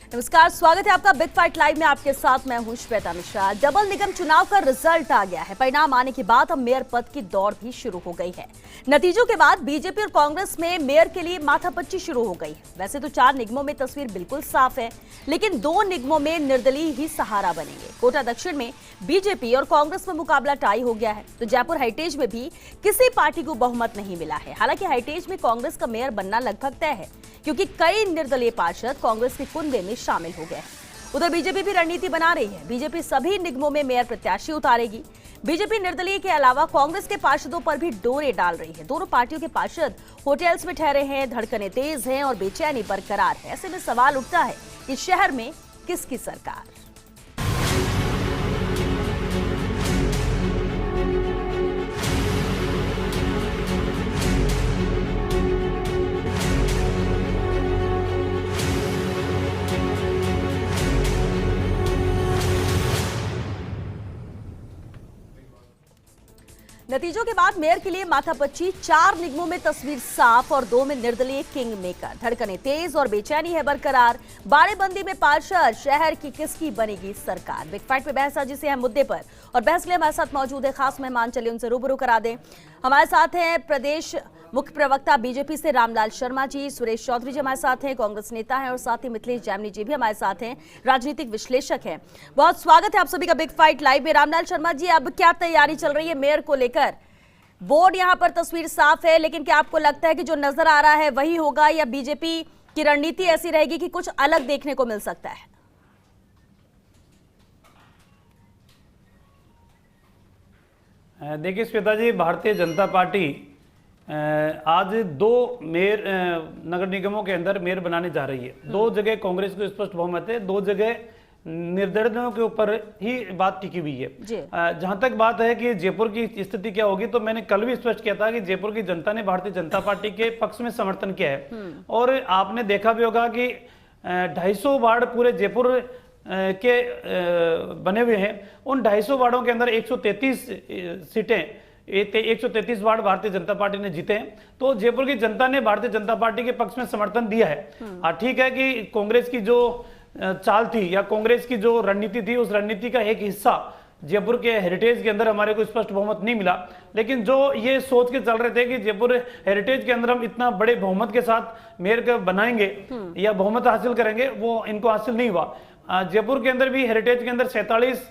नमस्कार, स्वागत है आपका बिग फाइट लाइव में। आपके साथ मैं हूं श्वेता मिश्रा। डबल निगम चुनाव का रिजल्ट आ गया है। परिणाम आने के बाद अब मेयर पद की दौड़ भी शुरू हो गई है। नतीजों के बाद बीजेपी और कांग्रेस में मेयर के लिए माथापच्ची शुरू हो गई है। वैसे तो 4 निगमों में तस्वीर बिल्कुल साफ है, लेकिन 2 निगमों में निर्दलीय ही सहारा बनेंगे। कोटा दक्षिण में बीजेपी और कांग्रेस में मुकाबला टाई हो गया है, तो जयपुर हेरिटेज में भी किसी पार्टी को बहुमत नहीं मिला है। हालांकि हेरिटेज में कांग्रेस का मेयर बनना लगभग तय है, क्योंकि कई निर्दलीय पार्षद कांग्रेस के कुनबे में शामिल हो गए हैं। उधर बीजेपी भी रणनीति बना रही है। बीजेपी सभी निगमों में मेयर प्रत्याशी उतारेगी। बीजेपी निर्दलीय के अलावा कांग्रेस के पार्षदों पर भी डोरे डाल रही है। दोनों पार्टियों के पार्षद होटल्स में ठहरे हैं, धड़कनें तेज हैं और बेचैनी बरकरार है। ऐसे में सवाल उठता है कि शहर में किसकी सरकार। नतीजों के बाद मेयर के लिए माथापच्ची। 4 निगमों में तस्वीर साफ और 2 में निर्दलीय किंग मेकर। धड़कनें तेज और बेचैनी है बरकरार। बाड़ेबंदी में पार्षद, शहर की किसकी बनेगी सरकार। बिग फाइट पे बहस आज इस अहम मुद्दे पर, और बहस के लिए हमारे साथ मौजूद है खास मेहमान। चलिए उनसे रूबरू करा दें। हमारे साथ हैं प्रदेश मुख्य प्रवक्ता बीजेपी से रामलाल शर्मा जी, सुरेश चौधरी जी हमारे साथ हैं, कांग्रेस नेता हैं, और साथ ही मिथिलेश जामनी जी भी हमारे साथ हैं, राजनीतिक विश्लेषक हैं। बहुत स्वागत है आप सभी का बिग फाइट लाइव में। रामलाल शर्मा जी, अब क्या तैयारी चल रही है मेयर को लेकर? बोर्ड यहां पर तस्वीर साफ है, लेकिन क्या आपको लगता है कि जो नजर आ रहा है वही होगा, या बीजेपी की रणनीति ऐसी रहेगी कि कुछ अलग देखने को मिल सकता है? देखिए श्वेता जी, भारतीय जनता पार्टी आज 2 मेयर नगर निगमों के अंदर मेयर बनाने जा रही है। 2 जगह कांग्रेस को स्पष्ट बहुमत है, 2 जगह निर्दलीयों के ऊपर ही बात टिकी हुई है। जहां तक बात है कि जयपुर की स्थिति क्या होगी, तो मैंने कल भी स्पष्ट किया था कि जयपुर की जनता ने भारतीय जनता पार्टी के पक्ष में समर्थन किया है। और आपने देखा भी होगा कि 250 वार्ड पूरे जयपुर के बने हुए हैं। उन 250 वार्डों के अंदर 133 सीटें, 133 वार्ड भारतीय जनता पार्टी ने जीते हैं। तो जयपुर की जनता ने भारतीय जनता पार्टी के पक्ष में समर्थन दिया है। ठीक है कि कांग्रेस की जो चाल थी या कांग्रेस की जो रणनीति थी, उस रणनीति का एक हिस्सा जयपुर के हेरिटेज के अंदर हमारे को स्पष्ट बहुमत नहीं मिला। लेकिन जो ये सोच के चल रहे थे कि जयपुर हेरिटेज के अंदर हम इतना बड़े बहुमत के साथ मेयर का बनाएंगे या बहुमत हासिल करेंगे, वो इनको हासिल नहीं हुआ। जयपुर के अंदर भी हेरिटेज के अंदर 47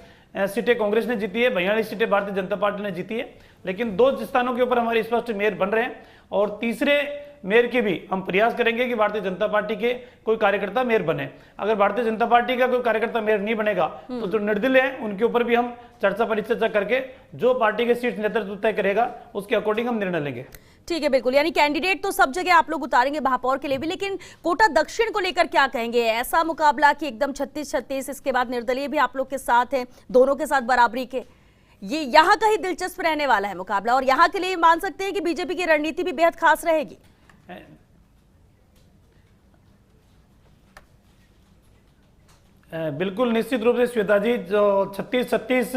सीटें कांग्रेस ने जीती है, 42 सीटें भारतीय जनता पार्टी ने जीती है। लेकिन 2 स्थानों के ऊपर हमारे स्पष्ट मेयर बन रहे हैं, और तीसरे मेयर के भी हम प्रयास करेंगे कि भारतीय जनता पार्टी के कोई कार्यकर्ता मेयर बने। अगर भारतीय जनता पार्टी का कोई कार्यकर्ता मेयर नहीं बनेगा, तो जो निर्दलीय है उनके ऊपर भी हम चर्चा परिचर्चा करके जो पार्टी के सीट नेतृत्व तय करेगा उसके अकॉर्डिंग हम निर्णय लेंगे। ठीक है, बिल्कुल। यानी कैंडिडेट तो सब जगह आप लोग उतारेंगे, महापौर के लिए भी, लेकिन कोटा दक्षिण को लेकर क्या कहेंगे? ऐसा मुकाबला कि एकदम 36-36, इसके बाद निर्दलीय भी आप लोग के साथ है, दोनों के साथ बराबरी के, ये यहाँ का ही दिलचस्प रहने वाला है मुकाबला, और यहाँ के लिए मान सकते हैं कि बीजेपी की रणनीति भी बेहद खास रहेगी। बिल्कुल निश्चित रूप से श्वेता जी, जो 36-36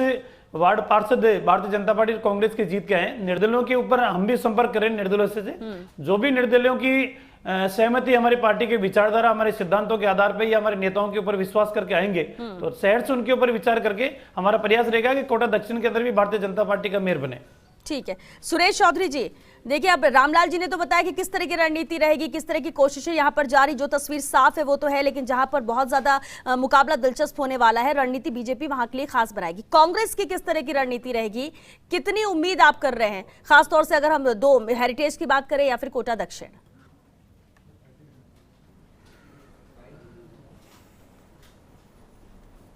वार्ड पार्षद भारतीय जनता पार्टी और कांग्रेस के जीत के हैं। निर्दलियों के ऊपर हम भी संपर्क करें निर्दलियों से, जो भी निर्दलियों की सहमति हमारी पार्टी के विचारधारा, हमारे सिद्धांतों के आधार पर या हमारे नेताओं के ऊपर विश्वास करके आएंगे, तो शहर से उनके ऊपर विचार करके हमारा प्रयास रहेगा कि कोटा दक्षिण के अंदर भी भारतीय जनता पार्टी का मेयर बने। ठीक है, सुरेश चौधरी जी, देखिए अब रामलाल जी ने तो बताया कि किस तरह की रणनीति रहेगी, किस तरह की कोशिशें यहाँ पर जारी। जो तस्वीर साफ है वो तो है, लेकिन जहां पर बहुत ज्यादा मुकाबला दिलचस्प होने वाला है, रणनीति बीजेपी वहां के लिए खास बनाएगी। कांग्रेस की किस तरह की रणनीति रहेगी, कितनी उम्मीद आप कर रहे हैं, खासतौर से अगर हम 2 हेरिटेज की बात करें या फिर कोटा दक्षिण?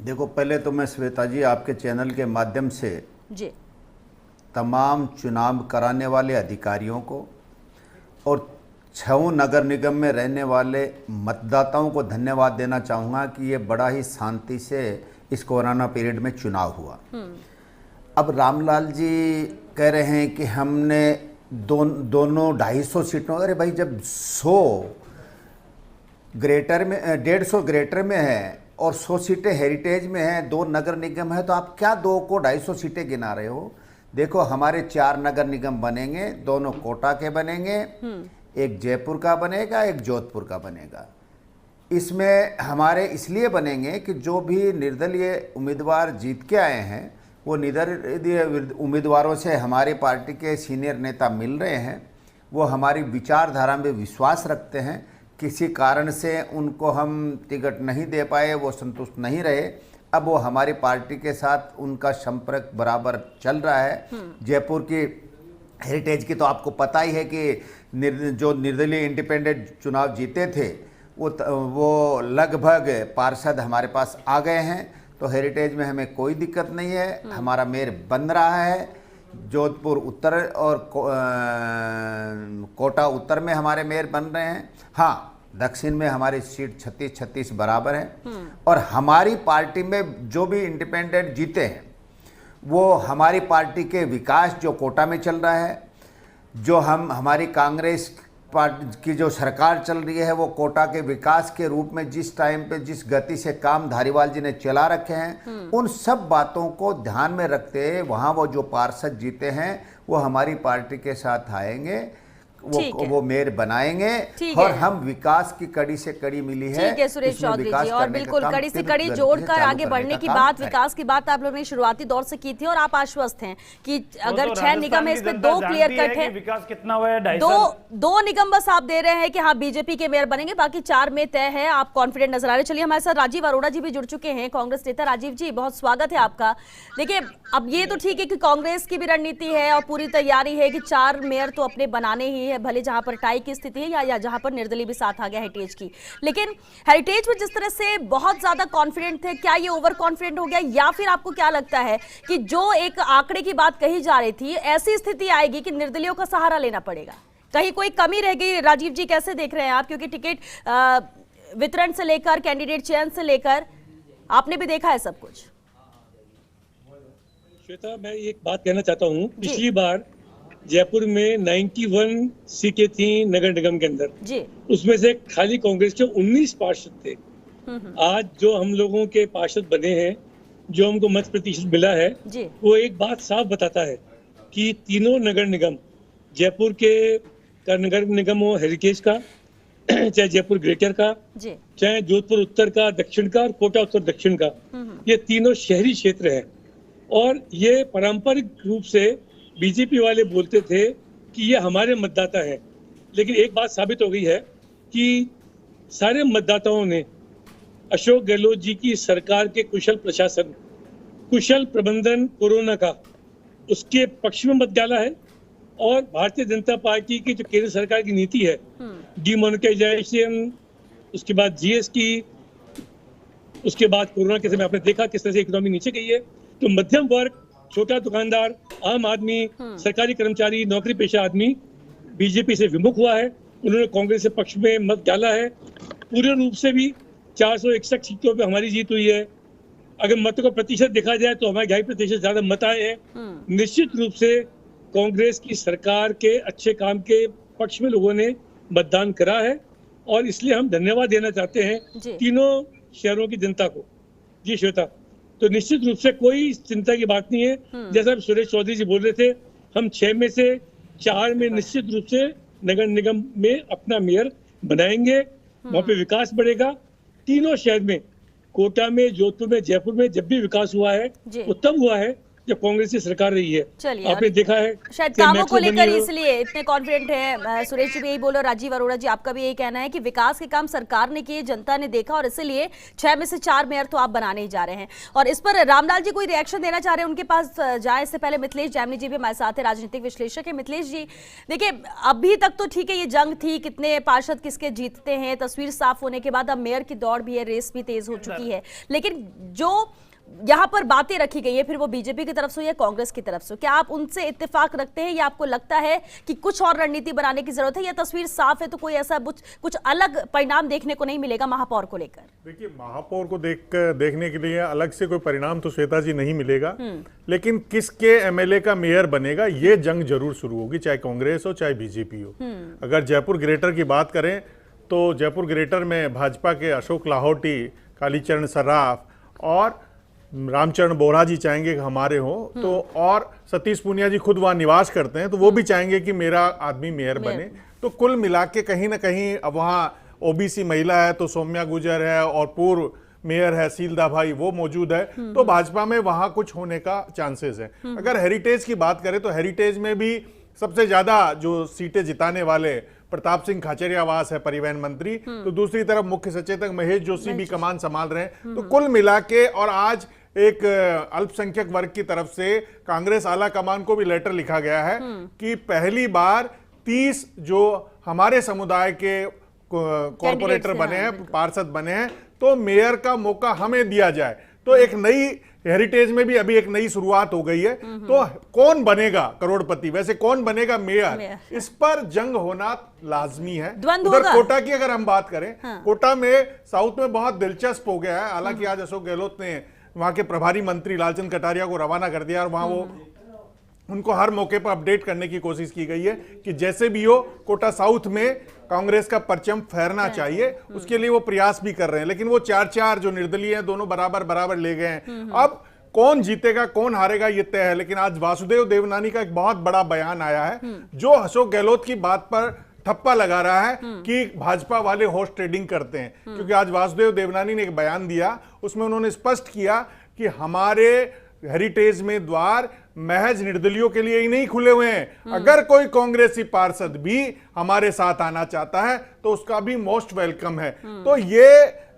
देखो, पहले तो मैं श्वेता जी आपके चैनल के माध्यम से जी तमाम चुनाव कराने वाले अधिकारियों को और 6 नगर निगम में रहने वाले मतदाताओं को धन्यवाद देना चाहूँगा कि ये बड़ा ही शांति से इस कोरोना पीरियड में चुनाव हुआ। अब रामलाल जी कह रहे हैं कि हमने दोनों 250 सीटों, अरे भाई जब 100 ग्रेटर में 150 ग्रेटर में है और 100 सीटें हेरिटेज में हैं, 2 नगर निगम है, तो आप क्या 2 को 250 सीटें गिना रहे हो? देखो, हमारे 4 नगर निगम बनेंगे, दोनों कोटा के बनेंगे, एक जयपुर का बनेगा, एक जोधपुर का बनेगा। इसमें हमारे इसलिए बनेंगे कि जो भी निर्दलीय उम्मीदवार जीत के आए हैं वो निर्दलीय उम्मीदवारों से हमारी पार्टी के सीनियर नेता मिल रहे हैं, वो हमारी विचारधारा में विश्वास रखते हैं। किसी कारण से उनको हम टिकट नहीं दे पाए, वो संतुष्ट नहीं रहे, अब वो हमारी पार्टी के साथ उनका संपर्क बराबर चल रहा है। जयपुर की हेरिटेज की तो आपको पता ही है कि जो निर्दलीय इंडिपेंडेंट चुनाव जीते थे वो लगभग पार्षद हमारे पास आ गए हैं, तो हेरिटेज में हमें कोई दिक्कत नहीं है। हमारा मेयर बन रहा है। जोधपुर उत्तर और कोटा उत्तर में हमारे मेयर बन रहे हैं। हाँ, दक्षिण में हमारी सीट 36-36 बराबर है। और हमारी पार्टी में जो भी इंडिपेंडेंट जीते हैं वो हमारी पार्टी के विकास, जो कोटा में चल रहा है, जो हमारी कांग्रेस पार्टी की जो सरकार चल रही है, वो कोटा के विकास के रूप में जिस टाइम पे जिस गति से काम धारीवाल जी ने चला रखे हैं, उन सब बातों को ध्यान में रखते हुए वहाँ वो जो पार्षद जीते हैं वो हमारी पार्टी के साथ आएंगे, वो मेयर बनाएंगे। और हम विकास की कड़ी से कड़ी मिली है। ठीक है सुरेश चौधरी जी, और बिल्कुल कड़ी से कड़ी जोड़कर आगे बढ़ने की बात, विकास की बात आप लोगों ने शुरुआती दौर से की थी और आप आश्वस्त हैं कि अगर 6 निगम है इसमें 2 क्लियर कट है। विकास कितना हुआ है? 2 निगम बस आप दे रहे हैं कि हाँ बीजेपी के मेयर बनेंगे, बाकी 4 में तय है। आप कॉन्फिडेंट नजर आ रहे। चलिए, हमारे साथ राजीव अरोड़ा जी भी जुड़ चुके हैं, कांग्रेस नेता। राजीव जी, बहुत स्वागत है आपका। देखिए, अब ये तो ठीक है कि कांग्रेस की भी रणनीति है और पूरी तैयारी है कि 4 मेयर तो अपने बनाने ही है, भले जहां पर टाई की स्थिति है या जहां पर निर्दलीय भी साथ आ गया हेरिटेज की। लेकिन हेरिटेज में जिस तरह से बहुत ज्यादा कॉन्फिडेंट थे, क्या ये ओवर कॉन्फिडेंट हो गया, या फिर आपको क्या लगता है कि जो एक आंकड़े की बात कही जा रही थी, ऐसी स्थिति आएगी कि निर्दलीयों का सहारा लेना पड़ेगा? कहीं कोई कमी रह गई? राजीव जी, कैसे देख रहे हैं आप? क्योंकि टिकट वितरण से लेकर कैंडिडेट चयन से लेकर आपने भी देखा है सब कुछ। श्वेता, मैं एक बात कहना चाहता हूँ। पिछली बार जयपुर में 91 सीटें थी नगर निगम के अंदर जी, उसमें से खाली कांग्रेस के 19 पार्षद थे। आज जो हम लोगों के पार्षद बने हैं, जो हमको मत प्रतिशत मिला है जी, वो एक बात साफ बताता है कि तीनों नगर निगम, जयपुर के नगर निगम हो हेरिटेज का, चाहे जयपुर ग्रेटर का, जी, चाहे जोधपुर उत्तर का, दक्षिण का और कोटा उत्तर दक्षिण का, ये तीनों शहरी क्षेत्र है। और ये पारंपरिक रूप से बीजेपी वाले बोलते थे कि ये हमारे मतदाता हैं, लेकिन एक बात साबित हो गई है कि सारे मतदाताओं ने अशोक गहलोत जी की सरकार के कुशल प्रशासन, कुशल प्रबंधन कोरोना का, उसके पक्ष में मत डाला है। और भारतीय जनता पार्टी की जो केंद्र सरकार की नीति है, डिमोनेटाइजेशन, उसके बाद जीएसटी, उसके बाद कोरोना के समय आपने देखा किस तरह से इकोनॉमी नीचे गई है। तो मध्यम वर्ग, छोटा दुकानदार, आम आदमी, सरकारी कर्मचारी, नौकरी पेशा आदमी बीजेपी से विमुख हुआ है। उन्होंने कांग्रेस के पक्ष में मत डाला है। पूरे रूप से भी 461 सीटों पे हमारी जीत हुई है। अगर मतों का प्रतिशत देखा जाए तो हमारे 2.5% ज्यादा मत आए हैं। निश्चित रूप से कांग्रेस की सरकार के अच्छे काम के पक्ष में लोगों ने मतदान करा है और इसलिए हम धन्यवाद देना चाहते हैं तीनों शहरों की जनता को। जी श्वेता, तो निश्चित रूप से कोई चिंता की बात नहीं है। जैसा सुरेश चौधरी जी बोल रहे थे, हम 6 में से 4 में निश्चित रूप से नगर निगम में अपना मेयर बनाएंगे। वहाँ पे विकास बढ़ेगा। तीनों शहर में, कोटा में, जोधपुर में, जयपुर में जब भी विकास हुआ है वो तब हुआ है जब कांग्रेस की सरकार रही है। आपने देखा है शायद कामों को लेकर इसलिए इतने कॉन्फिडेंट है। सुरेश जी भी यही बोल रहे, राजीव अरोड़ा जी आपका भी यही कहना है कि विकास के काम सरकार ने किए, जनता ने देखा और इसलिए 6 में से 4 मेयर तो आप बनाने ही जा रहे हैं। और इस पर रामलाल जी कोई रिएक्शन देना चाह रहे हैं, उनके पास जाए इससे पहले मिथिलेश जैमिनी जी भी हमारे साथ है, राजनीतिक विश्लेषक है। मिथिलेश जी, देखिए अभी तक तो ठीक है, ये जंग थी, कितने पार्षद किसके जीतते हैं, तस्वीर साफ होने के बाद अब मेयर की दौड़ भी है, रेस भी तेज हो चुकी है। लेकिन जो यहाँ पर बातें रखी गई है, फिर वो बीजेपी की तरफ से या कांग्रेस की तरफ से, क्या आप उनसे इत्तेफाक रखते हैं या आपको लगता है कि कुछ और रणनीति बनाने की जरूरत है, या तस्वीर साफ है तो कोई ऐसा कुछ अलग परिणाम देखने को नहीं मिलेगा महापौर को लेकर? देखिए, महापौर को देखने के लिए अलग से कोई परिणाम तो श्वेता जी नहीं मिलेगा, लेकिन किसके एमएलए का मेयर बनेगा ये जंग जरूर शुरू होगी, चाहे कांग्रेस हो चाहे बीजेपी हो। अगर जयपुर ग्रेटर की बात करें तो जयपुर ग्रेटर में भाजपा के अशोक लाहौटी, कालीचरण सर्राफ और रामचरण बोरा जी चाहेंगे कि हमारे हो, तो और सतीश पूनिया जी खुद वहाँ निवास करते हैं तो वो भी चाहेंगे कि मेरा आदमी मेयर बने। तो कुल मिला के कहीं ना कहीं अब वहाँ ओबीसी महिला है तो सौम्या गुजर है और पूर्व मेयर है सीलदा भाई, वो मौजूद है, तो भाजपा में वहां कुछ होने का चांसेस है। अगर हेरिटेज की बात करें तो हेरिटेज में भी सबसे ज्यादा जो सीटें जिताने वाले प्रताप सिंह खाचरियावास है परिवहन मंत्री, तो दूसरी तरफ मुख्य सचेतक महेश जोशी भी कमान संभाल रहे हैं। तो कुल मिला के, और आज एक अल्पसंख्यक वर्ग की तरफ से कांग्रेस आला कमान को भी लेटर लिखा गया है कि पहली बार 30 जो हमारे समुदाय के कॉर्पोरेटर बने हैं, पार्षद बने हैं, तो मेयर का मौका हमें दिया जाए। तो एक नई हेरिटेज में भी अभी एक नई शुरुआत हो गई है। तो कौन बनेगा करोड़पति, वैसे कौन बनेगा मेयर, इस पर जंग होना लाजमी है। उधर कोटा की अगर हम बात करें, कोटा में साउथ में बहुत दिलचस्प हो गया है। हालांकि आज अशोक गहलोत ने वहां के प्रभारी मंत्री लालचंद कटारिया को रवाना कर दिया और वहां वो उनको हर मौके पर अपडेट करने की कोशिश की गई है कि जैसे भी हो कोटा साउथ में कांग्रेस का परचम फहरना चाहिए, उसके लिए वो प्रयास भी कर रहे हैं। लेकिन वो 4-4 जो निर्दलीय हैं दोनों बराबर ले गए हैं। अब कौन जीतेगा कौन हारेगा ये तय है। लेकिन आज वासुदेव देवनानी का एक बहुत बड़ा बयान आया है जो अशोक गहलोत की बात पर ठप्पा लगा रहा है कि भाजपा वाले हॉर्स ट्रेडिंग करते हैं। क्योंकि आज वासुदेव देवनानी ने एक बयान दिया, उसमें उन्होंने स्पष्ट किया कि हमारे हेरिटेज में द्वार महज निर्दलियों के लिए ही नहीं खुले हुए हैं। अगर कोई कांग्रेसी पार्षद भी हमारे साथ आना चाहता है तो उसका भी मोस्ट वेलकम है। तो ये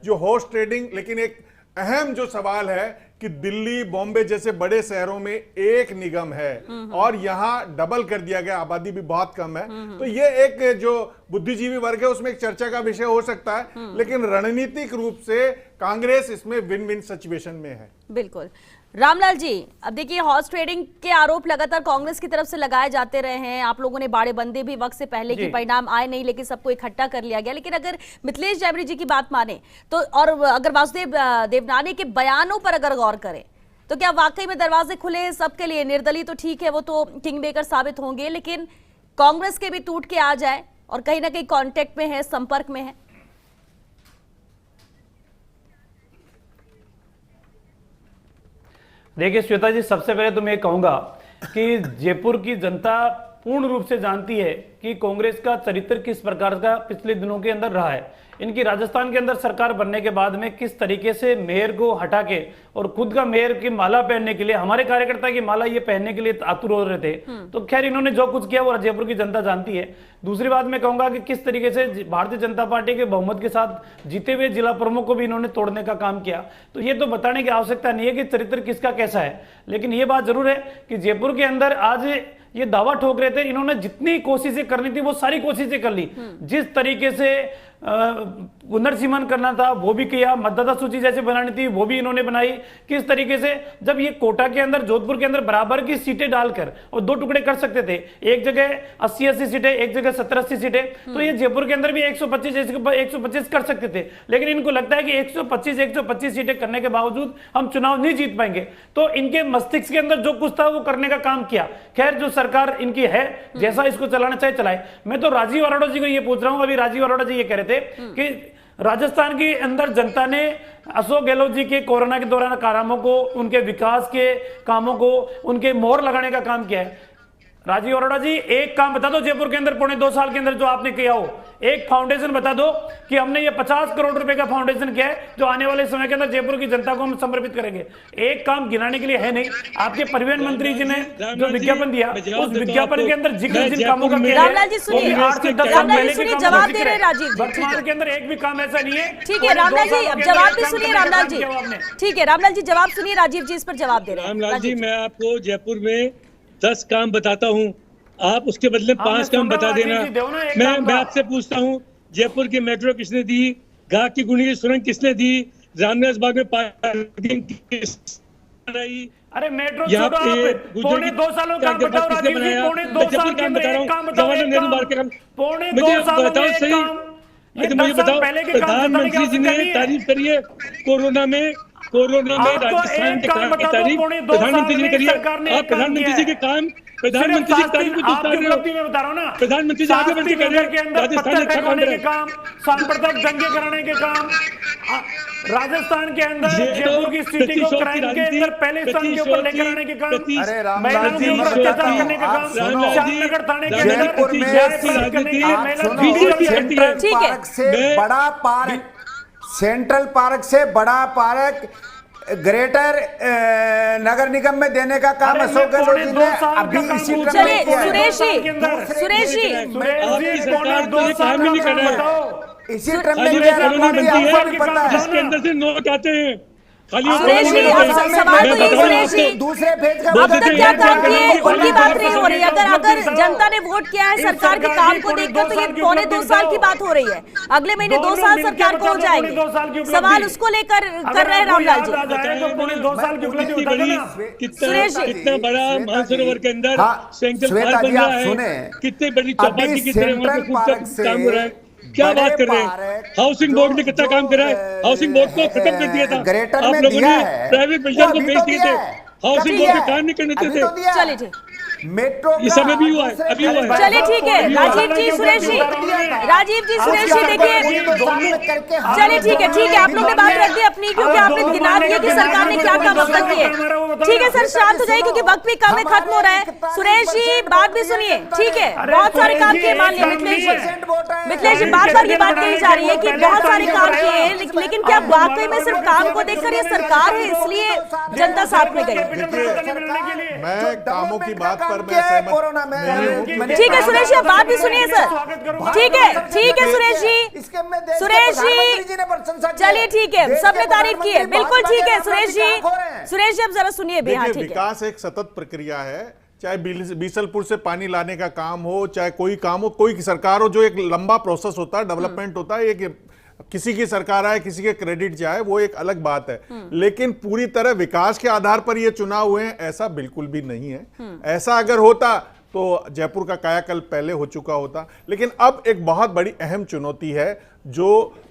जो हॉर्स ट्रेडिंग, लेकिन एक अहम जो सवाल है कि दिल्ली बॉम्बे जैसे बड़े शहरों में एक निगम है और यहां डबल कर दिया गया, आबादी भी बहुत कम है। तो ये एक जो बुद्धिजीवी वर्ग है उसमें एक चर्चा का विषय हो सकता है। लेकिन रणनीतिक रूप से कांग्रेस इसमें विन विन सिचुएशन में है। बिल्कुल। रामलाल जी, अब देखिए हॉर्स ट्रेडिंग के आरोप लगातार कांग्रेस की तरफ से लगाए जाते रहे हैं। आप लोगों ने बाड़ेबंदी भी वक्त से पहले की, परिणाम आए नहीं लेकिन सबको इकट्ठा कर लिया गया। लेकिन अगर मिथिलेश जैबरी जी की बात माने तो, और अगर वासुदेव देवनानी के बयानों पर अगर गौर करें तो क्या वाकई में दरवाजे खुले हैं सबके लिए? निर्दलीय तो ठीक है, वो तो किंग मेकर साबित होंगे, लेकिन कांग्रेस के भी टूट के आ जाए और कहीं ना कहीं कॉन्टेक्ट में है, संपर्क में है। देखिए श्वेता जी, सबसे पहले तो मैं कहूंगा कि जयपुर की जनता पूर्ण रूप से जानती है कि कांग्रेस का चरित्र किस प्रकार का पिछले दिनों के अंदर रहा है। इनकी राजस्थान के अंदर सरकार बनने के बाद में किस तरीके से मेयर को हटा के और खुद का मेयर की माला पहनने के लिए, हमारे कार्यकर्ता की माला ये पहनने के लिए आतुर हो रहे थे। तो खैर इन्होंने जो कुछ किया वो जयपुर की जनता जानती है। दूसरी बात मैं कहूंगा कि किस तरीके से भारतीय जनता पार्टी के बहुमत के साथ जीते हुए जिला प्रमुख को भी इन्होंने तोड़ने का काम किया। तो ये तो बताने की आवश्यकता नहीं है कि चरित्र किसका कैसा है, लेकिन ये बात जरूर है कि जयपुर के अंदर आज ये दावा ठोक रहे थे, इन्होंने जितनी कोशिशें करनी थी वो सारी कोशिशें कर ली। जिस तरीके से पुनर्सीमन करना था वो भी किया, मतदाता सूची जैसे बनानी थी वो भी इन्होंने बनाई। किस तरीके से जब ये कोटा के अंदर, जोधपुर के अंदर बराबर की सीटें डालकर और 2 टुकड़े कर सकते थे, एक जगह 80-80 सीटें, एक जगह 70-80 सीटें, तो ये जयपुर के अंदर भी 125 कर सकते थे। लेकिन इनको लगता है कि 125 सीटें करने के बावजूद हम चुनाव नहीं जीत पाएंगे। तो इनके मस्तिष्क के अंदर जो कुछ था वो करने का काम किया। खैर जो सरकार इनकी है, जैसा इसको चलाना चाहे चलाए। मैं तो राजीव अरोड़ा जी को ये पूछ रहा हूं, अभी राजीव अरोड़ा जी ये कह रहे थे कि राजस्थान के अंदर जनता ने अशोक गहलोत जी के कोरोना के दौरान कामों को, उनके विकास के कामों को, उनके मोहर लगाने का काम किया है। राजीव अरोड़ा जी, एक काम बता दो जयपुर के अंदर पौने 2 साल के अंदर जो आपने किया हो, एक फाउंडेशन बता दो कि हमने ये 50 करोड़ रुपए का फाउंडेशन किया है जो आने वाले समय के अंदर जयपुर की जनता को हम समर्पित करेंगे। एक काम गिनाने के लिए है नहीं। आपके परिवहन मंत्री जी ने जो विज्ञापन दिया, उस विज्ञापन के अंदर जिक्र जिन कामों का किया है, रामलाल जी सुनिए, जवाब दे रहे हैं राजीव जी। वर्तमान के अंदर एक भी काम ऐसा नहीं है। ठीक है रामलाल जी, अब जवाब भी सुनिए रामलाल जी। ठीक है रामलाल जी, जवाब सुनिए, राजीव जी इस पर जवाब दे रहे हैं। रामलाल जी, मैं आपको जयपुर में 10 काम बताता हूँ, आप उसके बदले 5 काम बता देना। मैं आपसे पूछता हूँ, जयपुर की मेट्रो किसने दी? घाट की गुणी की सुरंग किसने दी? रामनिवास बाग में पार्किंग किसने आई? अरे मेट्रो छोड़ो, आप पौने 2 सालों का बताओ राजीव जी, पौने 2 साल के अंदर एक काम बताओ, पौने 2 साल में एक काम। मुझे बताओ, प्रधानमंत्री जी ने तारीफ करी है कोरोना में राजस्थान के काम की तारीफ प्रधानमंत्री जी ने करी है। आप प्रधानमंत्री जी के काम प्रधानमंत्री जी तारीफ को तो उतार रहे हो। उपलब्धि में बता रहा हूँ ना, प्रधानमंत्री जी आगे बढ़ के कह रहे हैं, के अंदर राजस्थान पत्थर अच्छा काम फेंकवाने कर के रहा है। काम, सांप्रदायिक दंगे कराने के काम, राजस्थान के अंदर ये तो जयपुर की सिटी को प्रतिशोध की क्राइम के राजनीति, अंदर पहले स्थान के ऊपर लेकर आने के काम, अरे रामलाल महिलाओं जी, के ऊपर मैं अत्याचार बताता करने के हूं, काम, आप सुनो। श्यामनगर थाने के अंदर जयपुर में न्याय प्राप्त करने के लिए आप महिला सुनो, बीजेपी सेंट्रल ठीक है। पार्क से बड़ा पार्क, सेंट्रल पार्क से बड़ा पार्क ग्रेटर नगर निगम में देने का काम अरे अशोक मैं गहलोत जी पौने ने 2 साल अभी का इसी काम क्रम चलिए, में किया है। सुरेश जी, दूसरे- सुरेश जी, आपकी सरकार तो 2 ये साल काम ही नहीं का कर काम रहा है। बताओ। इसी क्रम में खाली किया एक है, कॉलोनी बनती आपको है भी पता है। जिसके अंदर से नोट आते हैं, खाली वो सुरेश कॉलोनी जी, बनती अब है। सवाल तो मैं यही बता रहा हूं सुरेश जी, आपको, दूसरे फेज का अब तक क्या काम किए खाली उनकी बात बात नहीं हो रही है। अगर जनता ने वोट किया है सरकार के काम को देखकर तो ये पौने 2 साल की बात हो रही है। अगले महीने 2 साल सरकार को हो जाएंगे। सवाल उसको लेकर कर रहे हैं रामलाल जी। पौने 2 साल की उपलब्धि कितनी बता बड़ी, देना। सुरेश जी। कितना बड़ा श्वेता मानसरोवर के अंदर हाँ, सेंट्रल श्वेता पार्क जी, बन आप रहा है, सुने, कितनी बड़ी चौपाटी की तरह वहाँ पे सेंट्रल खूब पार्क से काम हो रहा है। क्या बड़े बात कर रहे हैं? पार्क हाउसिंग जो- बोर्ड ने कितना जो, काम करा है? हाउसिंग बोर्ड को खत्म कर दिया था। ग्रेटर आप में लोगों दिया ने है, प्राइवेट वो बिल्डर को अभी बेच तो दिए दिया थे। है। हाउसिंग कब बोर्ड दिया के है? काम नहीं करने अभी देते तो थे। दिया है। चलिए ठीक, मेट्रो इस का समय भी हुआ है, दूसरे अभी हुआ है। फेज चलिए का ठीक है। कोई राजीव जी, दिया सुरेश जी, था। राजीव जी, सुरेश जी, उसके देखिए, बाद वो 2 साल में करके चलिए ठीक है, आप लोग ने बात रख दी अपनी, क्योंकि आपने गिना दिया कि सरकार ने क्या काम अब तक किए। ठीक है सर, शांत हो जाइए क्योंकि वक्त भी कम है, खत्म हो रहा है। सुरेश जी बात भी सुनिए, ठीक है, बहुत सारे काम किए, मान लिया मिथिलेश जी, मिथिलेश जी बार बार ये बात कही जा रही है कि बहुत सारे काम किए हैं, लेकिन क्या वाकई में सिर्फ काम को देखकर ये सरकार है इसलिए जनता साथ में गई है? मैं कामों की बात पर मैं क्या है सहमत कोरोना में? नहीं हूं। ठीक है सुरेश जी, आप बात भी सुनिए सर। ठीक है सुरेश जी, इसके में देश के सुरेश प्रधानमंत्री जी, ने प्रशंसा की चलिए ठीक है, देश सबने के तारीफ की है, प्रधानमंत्री बिल्कुल भाजपा ठीक के है सुरेश राष्ट्रपति कहाँ खो रहे जी। हैं? सुरेश जी अब जरा सुनिए भी, हाँ देखिए, ठीक है। विकास एक सतत प्रक्रिया है, चाहे बीसलपुर से पानी लाने का काम हो, चाहे कोई काम हो, कोई सरकार हो, जो एक लंबा प्रोसेस होता है, डेवलपमेंट होता है, एक किसी की सरकार आए, किसी के क्रेडिट जाए, वो एक अलग बात है। लेकिन पूरी तरह विकास के आधार पर ये चुनाव हुए हैं, ऐसा बिल्कुल भी नहीं है। ऐसा अगर होता तो जयपुर का कायाकल्प पहले हो चुका होता। लेकिन अब एक बहुत बड़ी अहम चुनौती है जो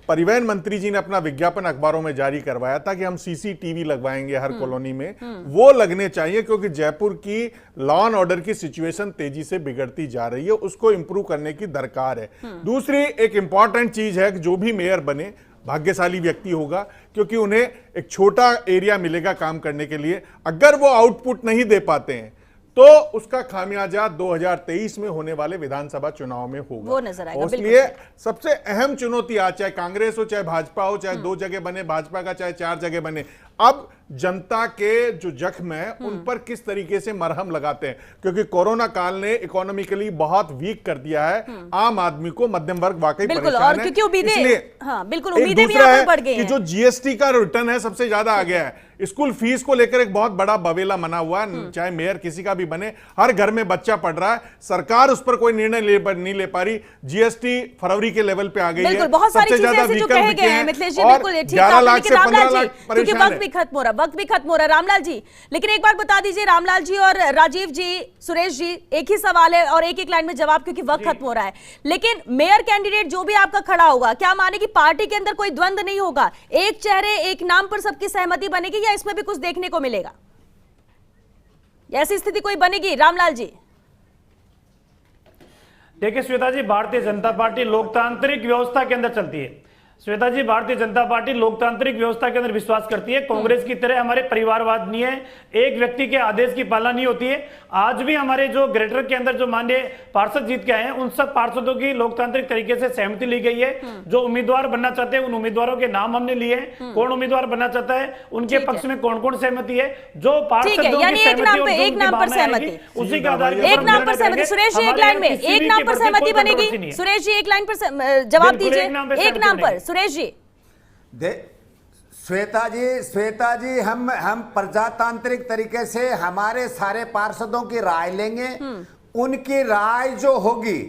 परिवहन मंत्री जी ने अपना विज्ञापन अखबारों में जारी करवाया था कि हम सीसीटीवी लगवाएंगे हर कॉलोनी में, वो लगने चाहिए, क्योंकि जयपुर की लॉ एंड ऑर्डर की सिचुएशन तेजी से बिगड़ती जा रही है, उसको इंप्रूव करने की दरकार है। दूसरी एक इंपॉर्टेंट चीज है कि जो भी मेयर बने भाग्यशाली व्यक्ति होगा, क्योंकि उन्हें एक छोटा एरिया मिलेगा काम करने के लिए। अगर वो आउटपुट नहीं दे पाते हैं तो उसका खामियाजा 2023 में होने वाले विधानसभा चुनाव में होगा। वो नजर आएगा, इसलिए सबसे अहम चुनौती आज चाहे कांग्रेस हो, चाहे भाजपा हो, चाहे 2 जगह बने भाजपा का, चाहे 4 जगह बने, अब जनता के जो जख्म है उन पर किस तरीके से मरहम लगाते हैं, क्योंकि कोरोना काल ने इकोनॉमिकली बहुत वीक कर दिया है आम आदमी को। मध्यम वर्ग वाकई बिल्कुल, परेशान और है। क्योंकि उम्मीदें, इसलिए हाँ बिल्कुल, एक उम्मीदें भी दूसरा यहाँ पर है बढ़ गई कि हैं। जो जीएसटी का रिटर्न है सबसे ज्यादा आ गया है। स्कूल फीस को लेकर एक बहुत बड़ा बवेला मना हुआ है, चाहे मेयर किसी का भी बने, हर घर में बच्चा पढ़ रहा है, सरकार उस पर कोई निर्णय नहीं ले पा रही। जीएसटी फरवरी के लेवल पे आ गई है, बहुत सारी चीजें ऐसी जो कहे गए हैं मिथिलेश जी, बिल्कुल ठीक है, लेकिन रामलाल जी, क्योंकि वक्त भी खत्म हो रहा है रामलाल जी, लेकिन एक बात बता दीजिए रामलाल जी और राजीव जी, सुरेश जी, एक ही सवाल है और एक एक लाइन में जवाब, क्योंकि वक्त खत्म हो रहा है। लेकिन मेयर कैंडिडेट जो भी आपका खड़ा होगा, क्या माने कि पार्टी के अंदर कोई द्वंद नहीं होगा, एक चेहरे एक नाम पर सबकी सहमति बनेगी, या इसमें भी कुछ देखने को मिलेगा? ऐसी स्थिति कोई बनेगी रामलाल जी? देखिए श्वेता जी, भारतीय जनता पार्टी लोकतांत्रिक व्यवस्था के अंदर चलती है। श्वेता जी, भारतीय जनता पार्टी लोकतांत्रिक व्यवस्था के अंदर विश्वास करती है। कांग्रेस की तरह हमारे परिवारवाद नहीं है, एक व्यक्ति के आदेश की पालना नहीं होती है। आज भी हमारे जो ग्रेटर के अंदर जो माननीय पार्षद जीत के आए हैं, उन सब पार्षदों की लोकतांत्रिक तरीके से सहमति ली गई है। जो उम्मीदवार बनना चाहते हैं उन उम्मीदवारों के नाम हमने लिए हैं। कौन उम्मीदवार बनना चाहता है, उनके पक्ष में कौन कौन सहमति है, जो पार्षदों की एक नाम पर सहमति, उसी के आधार पर एक नाम पर सहमति। सुरेश जी एक लाइन में, एक नाम पर सहमति बनेगी। सुरेश जी एक लाइन पर जवाब दीजिए, एक नाम पर सुरेश जी। श्वेता जी, हम प्रजातांत्रिक तरीके से हमारे सारे पार्षदों की राय लेंगे। उनकी राय जो होगी,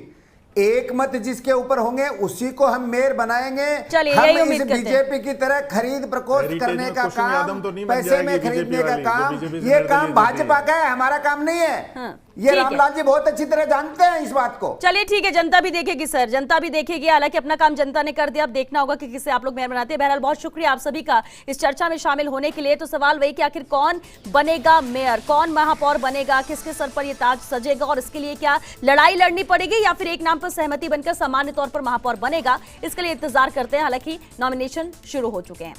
एक मत जिसके ऊपर होंगे उसी को हम मेयर बनाएंगे। हम इस बीजेपी की तरह खरीद प्रकोष्ठ करने का काम, पैसे में खरीदने का काम, ये काम भाजपा का है, हमारा काम नहीं है। ये ठीक है। रामलाल जी बहुत अच्छी तरह जानते हैं इस बात को। चलिए ठीक है, जनता भी देखेगी सर, जनता भी देखेगी। हालांकि अपना काम जनता ने कर दिया, अब देखना होगा कि किसे आप लोग मेयर बनाते हैं। बहरहाल बहुत शुक्रिया आप सभी का इस चर्चा में शामिल होने के लिए। तो सवाल वही कि आखिर कौन बनेगा मेयर, कौन महापौर बनेगा, किसके सर पर यह ताज सजेगा और इसके लिए क्या लड़ाई लड़नी पड़ेगी या फिर एक नाम पर सहमति बनकर सामान्य तौर पर महापौर बनेगा, इसके लिए इंतजार करते हैं। हालांकि नॉमिनेशन शुरू हो चुके हैं।